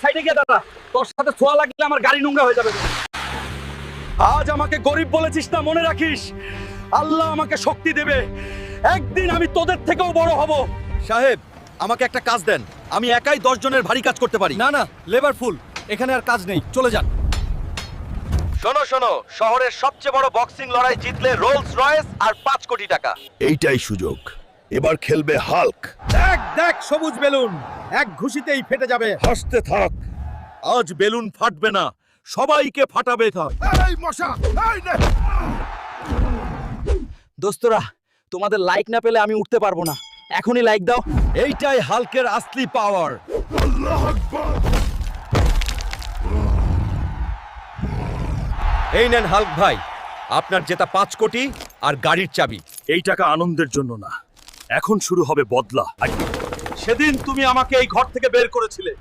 সাইডে গিয়ে দাঁড়া, তোর সাথে ছোঁয়া লাগলে আমার গাড়ি নোংরা হয়ে যাবে। আজ আমাকে গরিব বলেছিস না, মনে রাখিস আল্লাহ আমাকে শক্তি দেবে, একদিন আমি তোদের থেকেও বড় হব। সাহেব, আমাকে একটা কাজ দেন, আমি একাই 10 জনের ভারী কাজ করতে পারি। না না, লেবার ফুল, এখানে আর কাজ নেই, চলে যান। শোনো শোনো, শহরের সবচেয়ে বড় বক্সিং লড়াই জিতলে রোলস রয়েস আর 5 কোটি টাকা। এইটাই সুযোগ, এবার খেলবে হাল্ক। দেখ দেখ, সবুজ বেলুন এক ঘুষিতেই ফেটে যাবে। হাসতে থাক, আজ বেলুন ফাটবে না, সবাইকে ফাটাবে। এই মশা, এই নে। দোস্তরা, তোমাদের লাইক না পেলে আমি উঠতে পারবো না, এখনই লাইক দাও। এইটাই হাল্কের আসলি পাওয়ার। আল্লাহু আকবার। এই নেন হাল্ক ভাই, আপনার জেতা 5 কোটি আর গাড়ির চাবি। এই টাকা আনন্দের জন্য না, এখন শুরু হবে বদলা। সেদিন তুমি আমাকে এই ঘর থেকে বের করেছিলে,